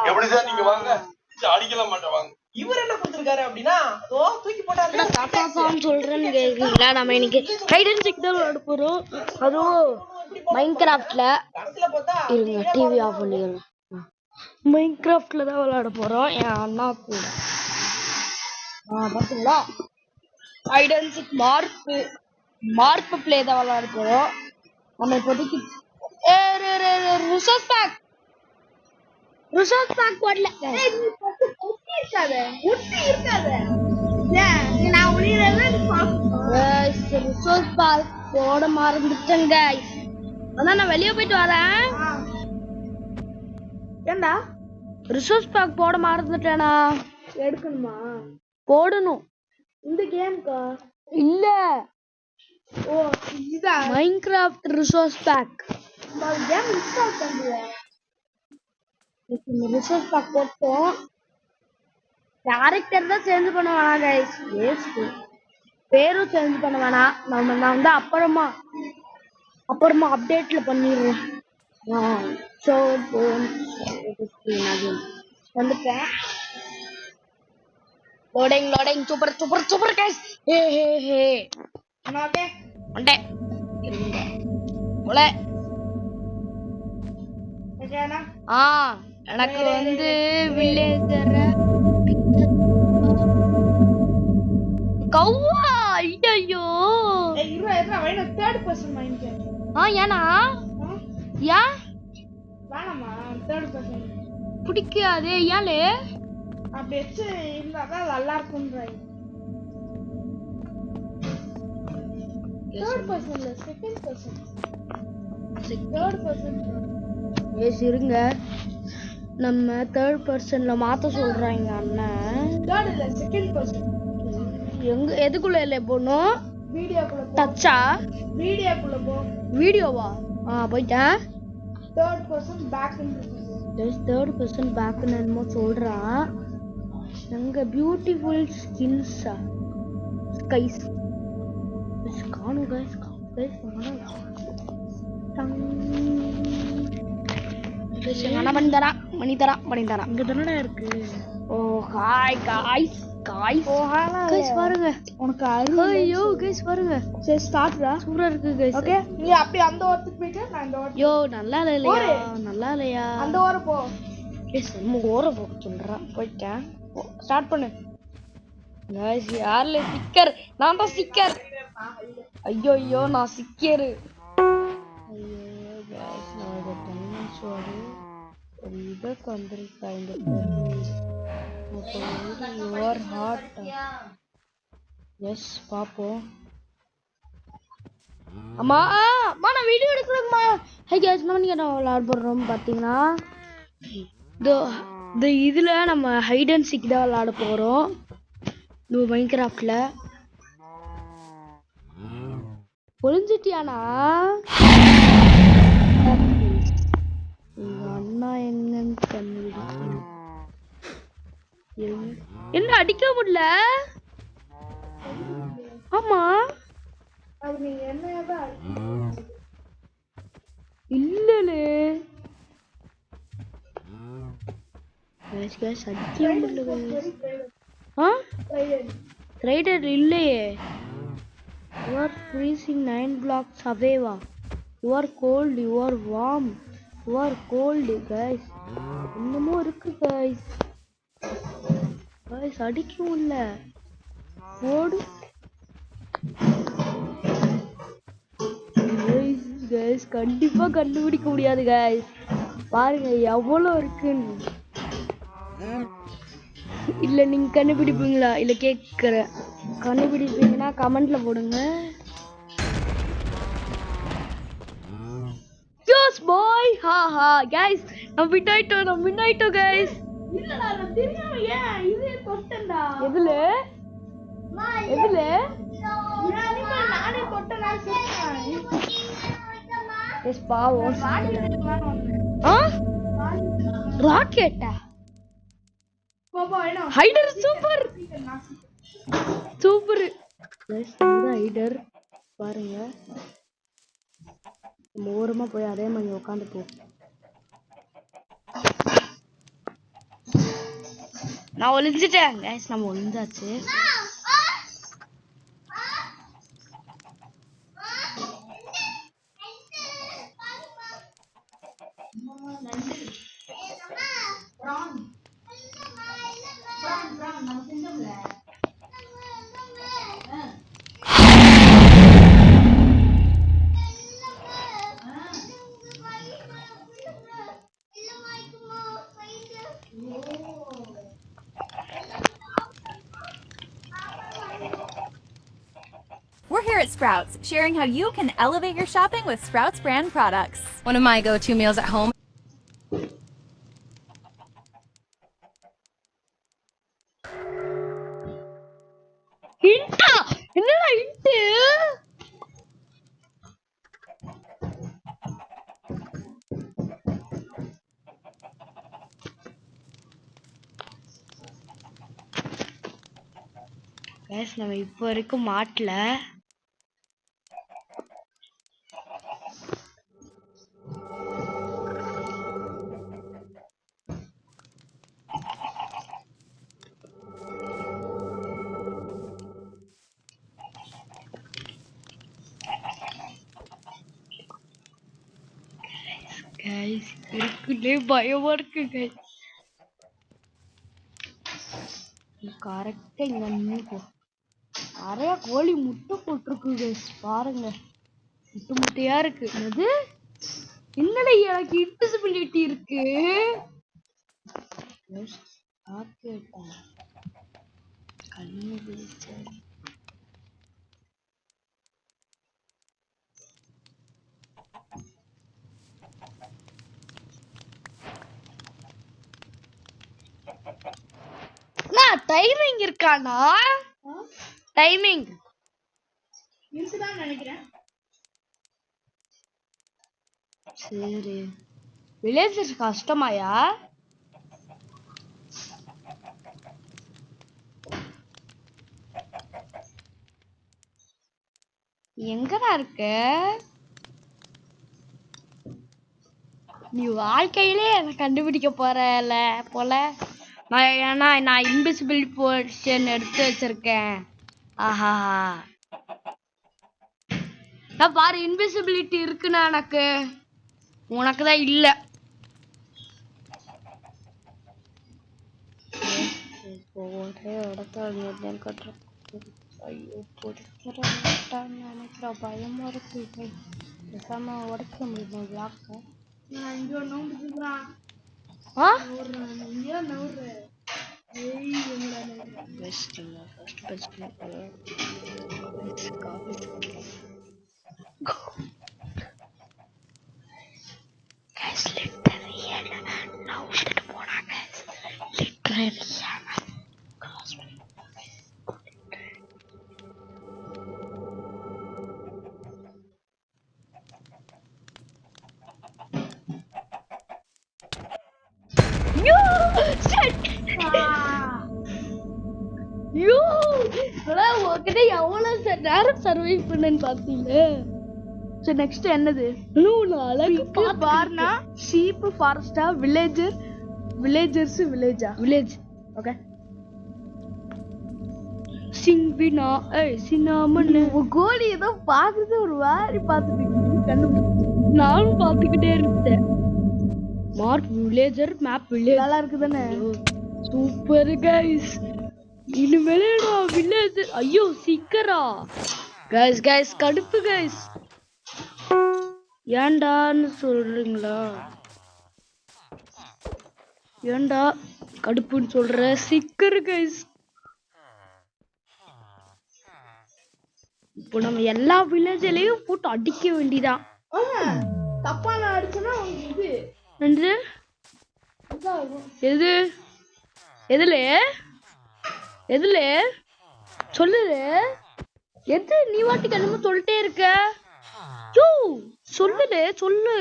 எப்படிதான் நீங்க வாங்க அடிக்கலாம் மாட்டேன் வாங்க. இவர் என்ன கொடுத்திருக்காரு அப்படின்னா தூக்கி போட்டாரு தாத்தாசான்னு சொல்றேன்னு கேக்குறீங்களா? நம்ம இன்னைக்கு ஹைட் அண்ட் சீக் தான் விளையாட போறோம். அதுவும் மைன்கிராஃப்ட்ல. இருங்க டிவி ஆஃப் பண்ணிடுறேன். மைன்கிராஃப்ட்ல தான் விளையாட போறோம் என் அண்ணா கூட. பாத்தீங்களா hide and seek mark play தான் விளையாட போறோம். நம்ம இப்போதைக்கு ரிசோர்ஸ் பேக் போடல. ரிசோர்ஸ் பேக் போட மறந்துட்டேங்க. அதான் நான் வெளியே போயிட்டு வரேன். ஏண்டா ரிசோர்ஸ் பேக் போட மறந்துட்டேனா? எடுக்கணுமா? போடணும். இந்த கேம்க்கா? இல்ல. ஓ இதுதான் மைன்கிராஃப்ட் ரிசோர்ஸ் பேக். நான் கேம் இன்ஸ்டால் பண்ணுவேன். ரிசோர்ஸ் பேக் போட்டோம். கேரக்டர் தான் சேஞ்ச் பண்ண வேணாம் கைஸ். வேஸ்ட். பேரும் சேஞ்ச் பண்ண வேணாம். நான் வந்து அப்புறமா அப்டேட்ல பண்ணிடுறேன். ஸோ வந்துட்டேன். Loading super guys. ஹே வந்துட்டேன். போல எனக்கு வந்து வில்லேஜர் கவ்வா. ஐயோ ஏனா ஏன் பிடிக்காது? ஏழு அப்படி இருந்தாதான் நல்லா இருக்கும். இருங்க நம்ம தேர்ட் பர்சன்ல மாத்த சொல்றாங்க அண்ணன். எங்க எதுக்குள்ள இல்ல போணும்? வீடியோக்குள்ள டச்சா? வீடியோக்குள்ள போ. வீடியோவா? போயிட்டேன். தேர்ட் பர்சன் பேக்னு என்னமோ சொல்றான். எங்க பியூட்டிஃபுல் ஸ்கின்ஸா ஸ்கைஸ் காணு கைஸ் மணி தரா இங்க தானடா இருக்கு. ஓ ஹாய் காய்ஸ் பாருங்க உனக்கு ஐயோ கைஸ் பாருங்க. சரி ஸ்டார்ட்டா. சூப்பரா இருக்கு கைஸ். ஓகே நீ அப்படியே அந்த ஓரத்துக்கு போய்ட்டு நான் இந்த ஓரத்துக்கு. யோ நல்லா இல்லையா அந்த ஓரம் போ. கைஸ் நம்ம ஓரம் போக சொல்றேன். போய்ட்டேன். ஸ்டார்ட் பண்ணு கைஸ். யார்ல சிக்கர்? நான் தான் சிக்கர். ஐயோ நான் சிக்கர். ஐயோ கைஸ் நான் இத டென்ஷன் இதுக்கு வந்திருக்கேன். இந்த யுவர் ஹார்ட். எஸ் பாப்போம். அம்மா நான் வீடியோ எடுக்கறேன்மா. ஹே गाइस நம்ம நீங்க விளையாட போறோம் பாத்தீங்கன்னா இதுல நம்ம ஹைட் அண்ட் சீக் தான் விளையாட போறோம். இந்த மைன்கிராஃப்ட்ல ஒளிஞ்சிட்டியானா? அண்ணா எங்கன்னு கண்டுபிடிக்கணும். என்ன அடிக்க முடியல? ஆமா இல்லலே அடிக்க முடியல. ரைடர் இல்லையே. You are freezing 9 blocks away. You are cold. You are warm. You are cold guys. இன்னமும் இருக்கு guys. அடிக்கவும் இல்ல. ஓடு guys. கண்டிப்பா கண்டுபிடிக்க முடியாது guys. பாருங்க எவ்வளவு இருக்குன்னு. இல்ல நீங்க கண்டுபிடிப்பீங்களா? இல்ல கேக்குறேன். கண்டுபிடிப்பீங்கன்னா கமெண்ட்ல போடுங்க. ஜோஸ் பாய் ஹாஹா गाइस நான் வின்னாயிட்டோம் गाइस. இல்லடா நான் தெரியாம ஏன் இது தொட்டேன்டா. எதுல நானே தொட்டேனா சொல்றேன். எஸ் பாவம் ராக்கெட்டா பாபா என்ன ஹைடர் சூப்பர் गाइस இந்த ஹைடர் பாருங்க. ஓரமா போய் அதே மாதிரி உட்காந்து போ. நான் ஒளிஞ்சிட்டேன் கைஸ், நம்ம ஒளிஞ்சாச்சு. We're here at Sprouts, sharing how you can elevate your shopping with Sprouts brand products. One of my go-to meals at home. Hyundai? என்னடா ஹிண்ட்? கைஸ் நம்ம இப்போ வரைக்கும் மாட்டல. கைஸ் இருக்குலே பயமா இருக்கு கைஸ். கரெக்டா இங்க நின்னு போ. நிறைய கோழி முட்டை போட்டிருக்கு கைஸ், பாருங்க முட்டை முட்டையா இருக்கு. அது என்னடா எனக்கு இன்விசிபிலிட்டி இருக்கு. கண்ணு விழிச்சு டைமிங் இருக்கானா? டைமிங் இருக்குதான் நினைக்கிறேன். சரி வில்லேஜ் கஷ்டமாயா? எங்கடா இருக்க நீ? வாழ்க்கையிலே என்ன கண்டுபிடிக்க போறல போல. ஏன்னா நான் இன்விசிபிள் போர்ஷன் எடுத்து வச்சிருக்கேன். ஆஹா நான் பாரு இன்விசிபிலிட்டி இருக்குன்னா எனக்கு, உனக்கு தான் இல்ல. ஒரே இடத்துல கட்டுறேன். ஐயோ நினைக்கிற பயமா இருக்கு. பேசாம உடைக்க முடியுமா பிளாக்க? நான் இங்க நோண்டுறான். எவ்வளவு நேரம் சர்வைவ் பண்ணேன்னு பாத்தீங்க. சரி நெக்ஸ்ட் என்னது? அழகு பார்னா ஷீப் ஃபாரஸ்டா வில்லேஜர்ஸ் வில்லேஜா? வில்லேஜ். ஓகே சிங்கினா சின்னாமன்னு கோழி ஏதோ பாக்குறது ஒரு வாரி பாத்துட்டு கண்டுபிடிச்சு நானும் பாத்துக்கிட்டே இருந்தேன். மார்க் வில்லேஜர் மேப் வில்லேஜ் நல்லா இருக்குதானே? Super guys. இனிமேல வில்லேஜ். ஐயோ சீக்கிரா கைஸ் கடுப்பு கைஸ். ஏண்டான்னு சொல்றீங்களா? ஏண்டா கடுப்புன்னு சொல்ற? சிக்கரு கைஸ். இப்போ நம்ம எல்லா வில்லேஜ்லயும் போட்டு அடிக்க வேண்டியதான். தப்பா நான் அடிச்சனா இது நன்று எது எதுல சொல்லு. எது நீ வாட்டிக்கு என்னமோ சொல்லிட்டே இருக்க? யோ சொல்லு.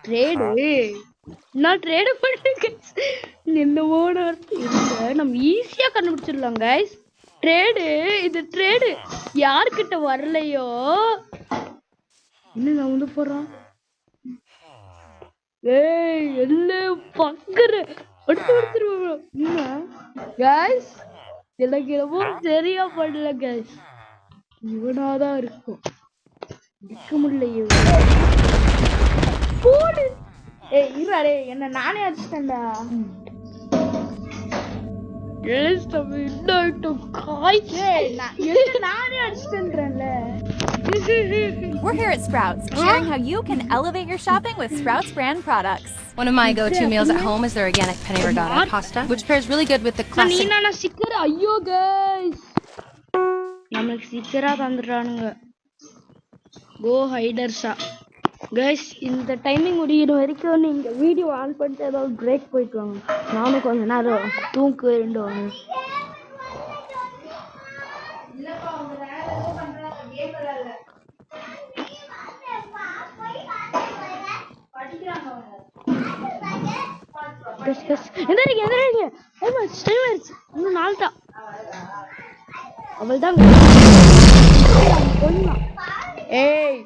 ட்ரேடு நான் ட்ரேடு பண்ணிருக்கேன். என்னமோ நம்ம ஈஸியா கண்டுபிடிச்சிடலாம் கைஸ். ட்ரேடு இது ட்ரேடு யார்கிட்ட வரலையோ என்ன வந்து போறான். ஏய் எல்லாம் பக்கற அடுத்து கைஸ் எனக்கு என்னமோ சரியா பண்ணல கைஸ். இவனாதான் இருக்கும் இருக்க முடியல. போடு. ஏய் இருடா என்ன நானே அடிச்சிட்டேன்டா. நானே அடிச்சிட்டேன்றேன்ல. We're here at Sprouts, sharing how you can elevate your shopping with Sprouts brand products. One of my go-to meals at home is their organic penne ricotta pasta, which pairs really good with the classic. ஐயோ guys, நமக்கு சீக்கிரா தந்துறானுங்க. கோ ஹைடர்ஸா guys. இந்த timing முடிகிற வரைக்கும் நீங்க video on பண்ணிட்டு ஏதாவது break போயிட்டு வாங்க. நானும் கொஞ்ச நேரம் தூக்கு வேண்டும். ஏய்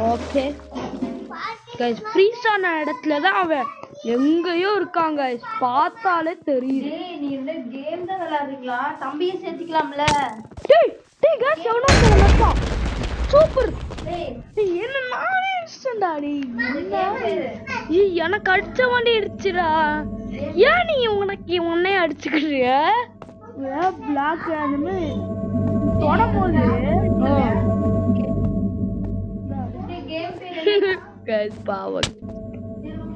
ஓகே கைஸ், ஃப்ரீஸ் ஆன இடத்துல தான் அவன் எங்கேயோ இருக்காங்க. பார்த்தாலே தெரியுது. நீ இந்த கேம் தான் விளையாடுறீங்களா? தம்பியை சேர்த்துக்கலாம்ல. டேய் டேய் गाइस எவனோ போறா. சூப்பர். டேய் என்ன நானே அடிச்சேன்டா. டேய் எனக்கு அடிச்ச மாதிரி அடிச்சுடா. ஏன் நீ உன்னை அடிச்சுக்கிறிய? பிளாக் ஆனமே தொட போகுது. गाइस பாவம்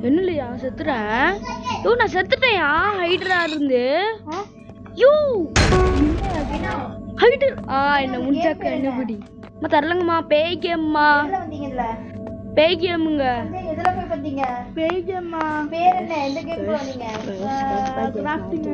என்னலையா செத்துறேன். யோ நான் செத்துட்டேன்யா ஹைட்ரா இருந்து. யூ ஹைடர் என்ன முஞ்சாக்க என்னபடி அம்மா தரலங்கம்மா. பேய் கேம்மா. பேய் கேமுங்க. எதுல போய் பார்த்தீங்க? பேய் கேம்மா. பேர் என்ன? எந்த கேம்க்கு வந்தீங்க? கிராஃப்டிங்